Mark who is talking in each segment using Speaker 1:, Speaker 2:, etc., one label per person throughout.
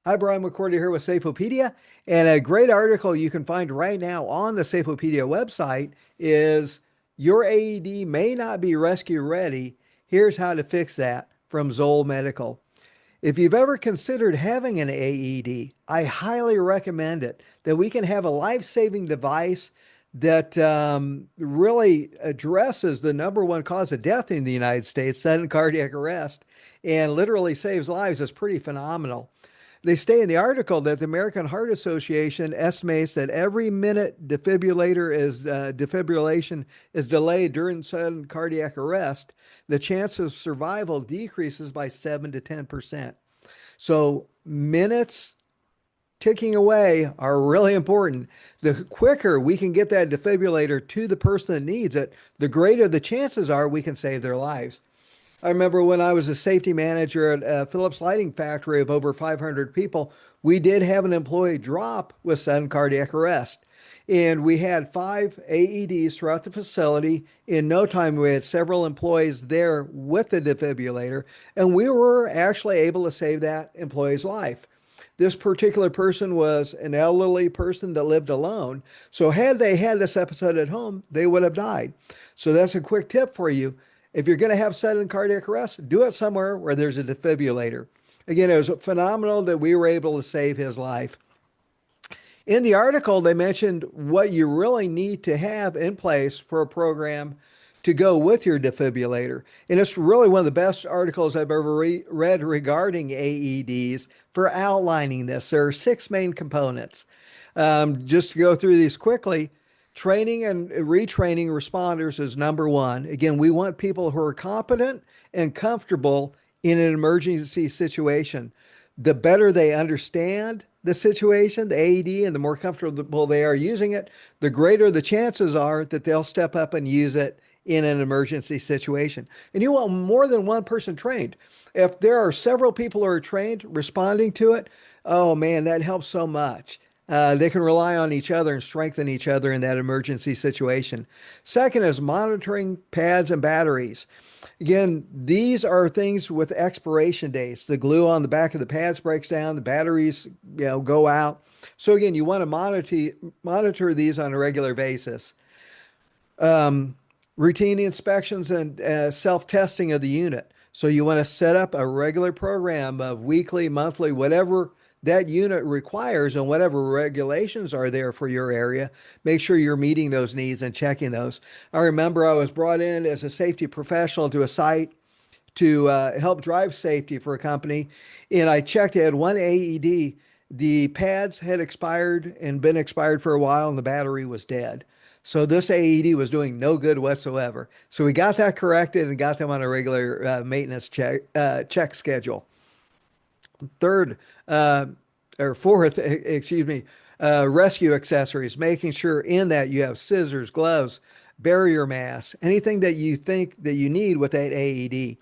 Speaker 1: Hi, Brian McCordy here with Safeopedia. And a great article you can find right now on the Safeopedia website is Your AED may not be rescue ready. Here's how to fix that from Zoll Medical. If you've ever considered having an AED, I highly recommend it. That we can have a life-saving device that really addresses the number one cause of death in the United States, sudden cardiac arrest, and literally saves lives is pretty phenomenal. They say in the article that the American Heart Association estimates that every minute defibrillation is delayed during sudden cardiac arrest, the chance of survival decreases by 7 to 10%. So minutes ticking away are really important. The quicker we can get that defibrillator to the person that needs it, the greater the chances are we can save their lives. I remember when I was a safety manager at a Phillips Lighting factory of over 500 people, we did have an employee drop with sudden cardiac arrest. And we had 5 AEDs throughout the facility. In no time, we had several employees there with the defibrillator, and we were actually able to save that employee's life. This particular person was an elderly person that lived alone. So, had they had this episode at home, they would have died. So, that's a quick tip for you. If you're going to have sudden cardiac arrest, do it somewhere where there's a defibrillator. Again, it was phenomenal that we were able to save his life. In the article, they mentioned what you really need to have in place for a program to go with your defibrillator. And it's really one of the best articles I've ever read regarding AEDs for outlining this. There are 6 main components. Just to go through these quickly, training and retraining responders is number one. Again, we want people who are competent and comfortable in an emergency situation. The better they understand the situation, the AED, and the more comfortable they are using it, the greater the chances are that they'll step up and use it in an emergency situation. And you want more than one person trained. If there are several people who are trained responding to it, oh man, that helps so much. They can rely on each other and strengthen each other in that emergency situation. Second is monitoring pads and batteries. Again, these are things with expiration dates. The glue on the back of the pads breaks down, the batteries, go out. So again, you want to monitor these on a regular basis. Routine inspections and self-testing of the unit. So you want to set up a regular program of weekly, monthly, whatever that unit requires and whatever regulations are there for your area. Make sure you're meeting those needs and checking those. I remember I was brought in as a safety professional to a site to help drive safety for a company, and I checked. It had one AED. The pads had expired and been expired for a while, and the battery was dead. So this AED was doing no good whatsoever. So we got that corrected and got them on a regular maintenance check schedule. Third, or fourth, excuse me, rescue accessories, making sure in that you have scissors, gloves, barrier masks, anything that you think that you need with that AED.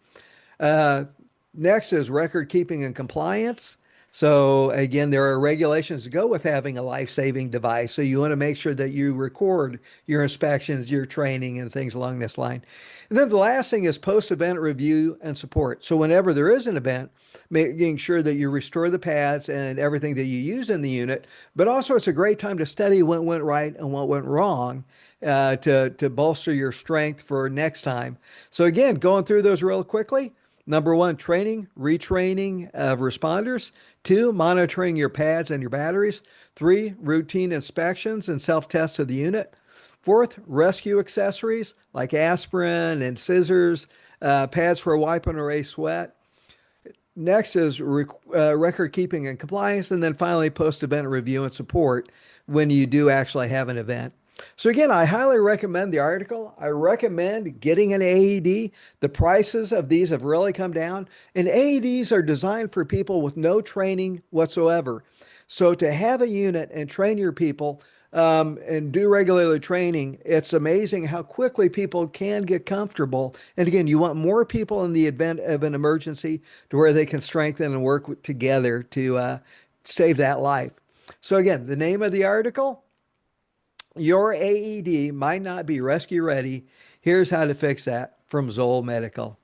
Speaker 1: Uh, Next is record keeping and compliance. So again, there are regulations to go with having a life-saving device. So you want to make sure that you record your inspections, your training, and things along this line. And then the last thing is post-event review and support. So whenever there is an event, making sure that you restore the pads and everything that you use in the unit. But also, it's a great time to study what went right and what went wrong to bolster your strength for next time. So again, going through those real quickly. Number one, training, retraining of responders. Two, monitoring your pads and your batteries. Three, routine inspections and self-tests of the unit. Fourth, rescue accessories like aspirin and scissors, pads for wiping away sweat. Next is record keeping and compliance. And then finally, post-event review and support when you do actually have an event. So again, I highly recommend the article. I recommend getting an AED. The prices of these have really come down, and AEDs are designed for people with no training whatsoever. So to have a unit and train your people and do regular training, it's amazing how quickly people can get comfortable. And again, you want more people in the event of an emergency to where they can strengthen and work together to save that life. So again, the name of the article, Your AED might not be rescue ready. Here's how to fix that from Zoll Medical.